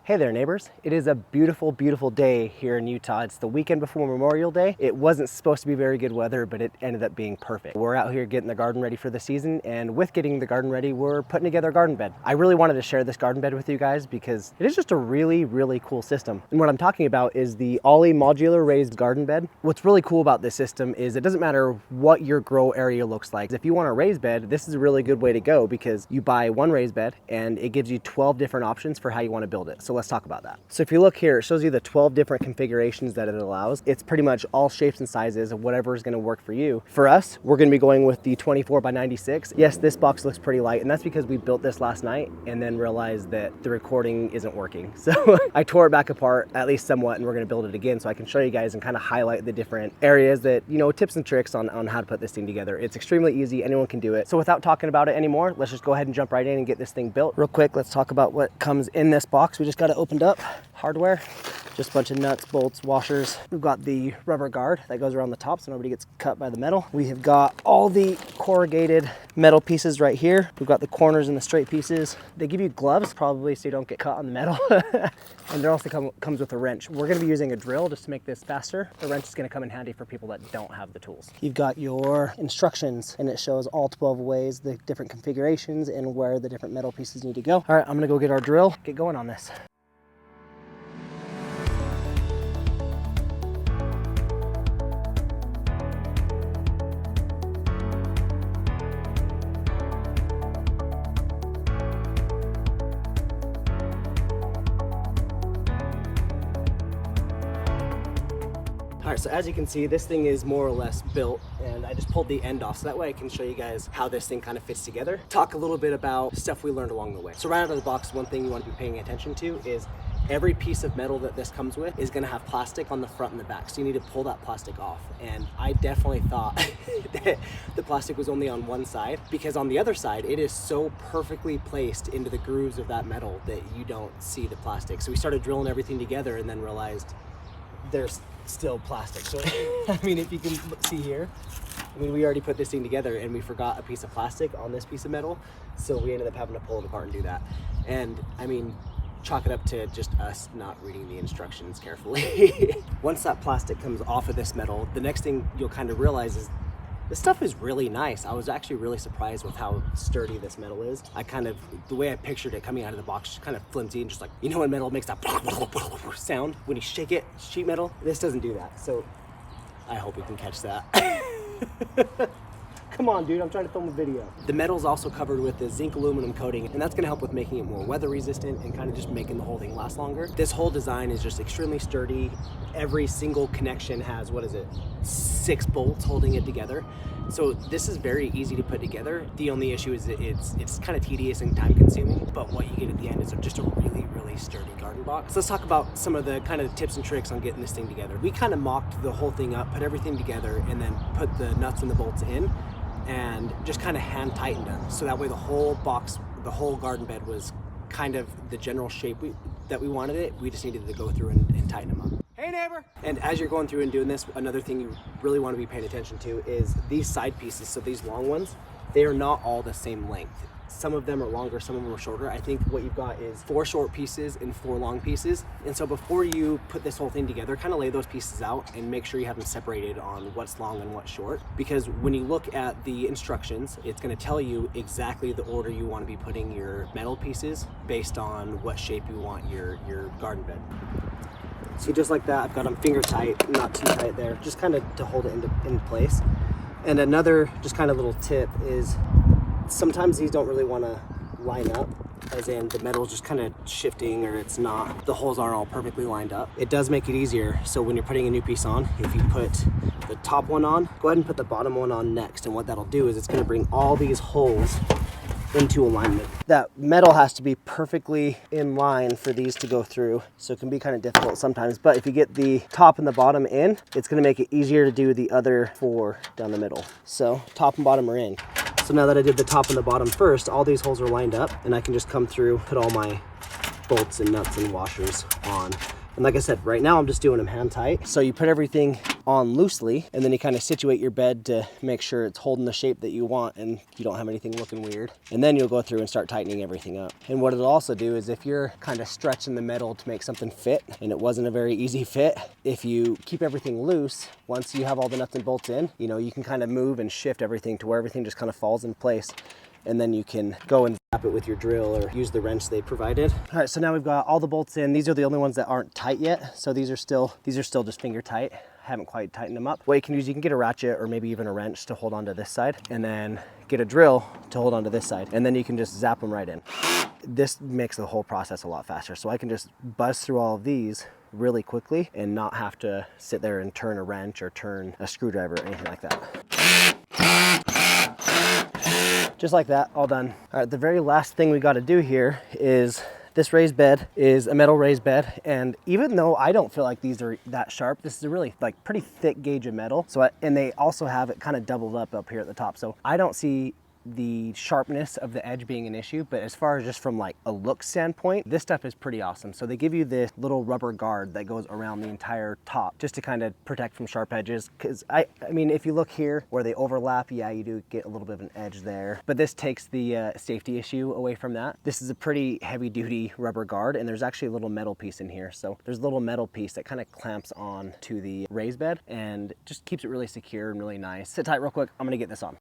Hey there neighbors. It is a beautiful, beautiful day here in Utah. It's the weekend before Memorial Day. It wasn't supposed to be very good weather, but it ended up being perfect. We're out here getting the garden ready for the season, and with getting the garden ready, we're putting together a garden bed. I really wanted to share this garden bed with you guys because it is just a really, really cool system. And what I'm talking about is the OLLE modular raised garden bed. What's really cool about this system is it doesn't matter what your grow area looks like. If you want a raised bed, this is a really good way to go because you buy one raised bed and it gives you 12 different options for how you want to build it. So let's talk about that. So if you look here, it shows you the 12 different configurations that it allows. It's pretty much all shapes and sizes of whatever is going to work for you. For us, we're going to be going with the 24 by 96. Yes, this box looks pretty light, and that's because we built this last night and then realized that the recording isn't working. So I tore it back apart, at least somewhat, and we're going to build it again so I can show you guys and kind of highlight the different areas that, you know, tips and tricks on how to put this thing together. It's extremely easy. Anyone can do it. So without talking about it anymore, let's just go ahead and jump right in and get this thing built. Real quick, let's talk about what comes in this box. We just got it opened up. Hardware, just a bunch of nuts, bolts, washers. We've got the rubber guard that goes around the top so nobody gets cut by the metal. We have got all the corrugated metal pieces right here. We've got the corners and the straight pieces. They give you gloves probably so you don't get caught on the metal. And there also comes with a wrench. We're gonna be using a drill just to make this faster. The wrench is gonna come in handy for people that don't have the tools. You've got your instructions and it shows all 12 ways, the different configurations and where the different metal pieces need to go. All right, I'm gonna go get our drill, get going on this. All right, so as you can see, this thing is more or less built, and I just pulled the end off so that way I can show you guys how this thing kind of fits together. Talk a little bit about stuff we learned along the way. So right out of the box, one thing you want to be paying attention to is every piece of metal that this comes with is gonna have plastic on the front and the back. So you need to pull that plastic off. And I definitely thought that the plastic was only on one side because on the other side, it is so perfectly placed into the grooves of that metal that you don't see the plastic. So we started drilling everything together and then realized there's still plastic. So I mean, if you can see here, I mean, we already put this thing together and we forgot a piece of plastic on this piece of metal. So we ended up having to pull it apart and do that. And I mean, chalk it up to just us not reading the instructions carefully. Once that plastic comes off of this metal, the next thing you'll kind of realize is this stuff is really nice. I was actually really surprised with how sturdy this metal is. The way I pictured it coming out of the box, just kind of flimsy and just like, you know when metal makes that sound when you shake it, sheet metal? This doesn't do that. So I hope we can catch that. Come on, dude, I'm trying to film a video. The metal is also covered with the zinc aluminum coating, and that's gonna help with making it more weather resistant and kind of just making the whole thing last longer. This whole design is just extremely sturdy. Every single connection has, 6 bolts holding it together. So this is very easy to put together. The only issue is that it's kind of tedious and time consuming, but what you get at the end is just a really, really sturdy garden box. So let's talk about some of the kind of tips and tricks on getting this thing together. We kind of mocked the whole thing up, put everything together, and then put the nuts and the bolts in, and just kind of hand tightened them. So that way the whole box, the whole garden bed was kind of the general shape that we wanted it. We just needed to go through and tighten them up. Hey neighbor! And as you're going through and doing this, another thing you really want to be paying attention to is these side pieces. So these long ones, they are not all the same length. Some of them are longer, some of them are shorter. I think what you've got is 4 short pieces and 4 long pieces. And so before you put this whole thing together, kind of lay those pieces out and make sure you have them separated on what's long and what's short. Because when you look at the instructions, it's gonna tell you exactly the order you want to be putting your metal pieces based on what shape you want your garden bed. So just like that, I've got them finger tight, not too tight there, just kind of to hold it in place. And another just kind of little tip is sometimes these don't really want to line up, as in the metal's just kind of shifting or it's not, the holes aren't all perfectly lined up. It does make it easier. So when you're putting a new piece on, if you put the top one on, go ahead and put the bottom one on next. And what that'll do is it's going to bring all these holes into alignment. That metal has to be perfectly in line for these to go through, so it can be kind of difficult sometimes, but if you get the top and the bottom in, it's going to make it easier to do the other 4 down the middle. So top and bottom are in. So now that I did the top and the bottom first, all these holes are lined up and I can just come through, put all my bolts and nuts and washers on. And like I said, right now I'm just doing them hand tight. So you put everything on loosely, and then you kind of situate your bed to make sure it's holding the shape that you want and you don't have anything looking weird. And then you'll go through and start tightening everything up. And what it'll also do is if you're kind of stretching the metal to make something fit, and it wasn't a very easy fit, if you keep everything loose, once you have all the nuts and bolts in, you know, you can kind of move and shift everything to where everything just kind of falls in place. And then you can go and zap it with your drill or use the wrench they provided. All right, so now we've got all the bolts in. These are the only ones that aren't tight yet. So these are still just finger tight. Haven't quite tightened them up. What you can use, you can get a ratchet or maybe even a wrench to hold onto this side, and then get a drill to hold onto this side, and then you can just zap them right in. This makes the whole process a lot faster. So I can just buzz through all of these really quickly and not have to sit there and turn a wrench or turn a screwdriver or anything like that. Just like that, all done. All right, the very last thing we got to do here is this raised bed is a metal raised bed, and even though I don't feel like these are that sharp, this is a really like pretty thick gauge of metal. And they also have it kind of doubled up here at the top. So I don't see the sharpness of the edge being an issue, but as far as just from like a look standpoint, this stuff is pretty awesome. So they give you this little rubber guard that goes around the entire top just to kind of protect from sharp edges. Because I mean, if you look here where they overlap, yeah, you do get a little bit of an edge there, but this takes the safety issue away from that. This is a pretty heavy duty rubber guard, and there's actually a little metal piece in here. So there's a little metal piece that kind of clamps on to the raised bed and just keeps it really secure and really nice. Sit tight real quick, I'm gonna get this on.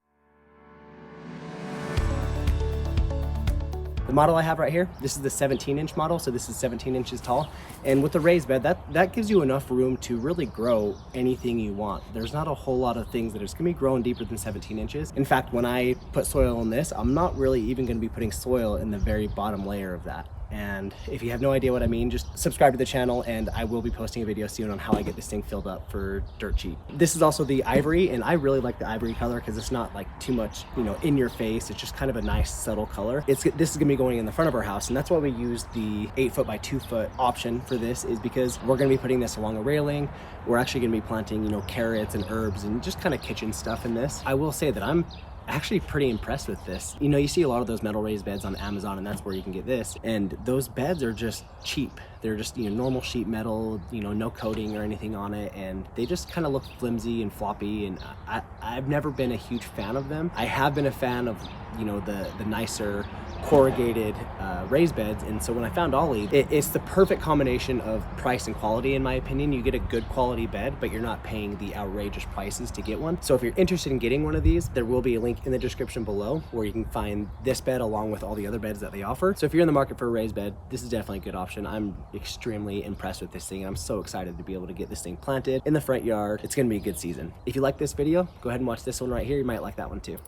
The model I have right here, this is the 17-inch model, so this is 17 inches tall. And with the raised bed, that gives you enough room to really grow anything you want. There's not a whole lot of things that are gonna be growing deeper than 17 inches. In fact, when I put soil in this, I'm not really even gonna be putting soil in the very bottom layer of that. And if you have no idea what I mean, just subscribe to the channel and I will be posting a video soon on how I get this thing filled up for dirt cheap. This is also the ivory, and I really like the ivory color because it's not like too much, you know, in your face. It's just kind of a nice subtle color. This is gonna be going in the front of our house, and that's why we use the 8 foot by 2 foot option for this, is because we're gonna be putting this along a railing. We're actually gonna be planting, you know, carrots and herbs and just kind of kitchen stuff in this. I will say that I'm actually pretty impressed with this. You know, you see a lot of those metal raised beds on Amazon, and that's where you can get this. And those beds are just cheap. They're just, you know, normal sheet metal, you know, no coating or anything on it. And they just kind of look flimsy and floppy. And I've never been a huge fan of them. I have been a fan of, you know, the nicer corrugated raised beds. And so when I found Ollie, it's the perfect combination of price and quality, in my opinion. You get a good quality bed, but you're not paying the outrageous prices to get one. So if you're interested in getting one of these, there will be a link in the description below where you can find this bed along with all the other beds that they offer. So if you're in the market for a raised bed, this is definitely a good option. I'm extremely impressed with this thing, and I'm so excited to be able to get this thing planted in the front yard. It's gonna be a good season. If you like this video, go ahead and watch this one right here. You might like that one too.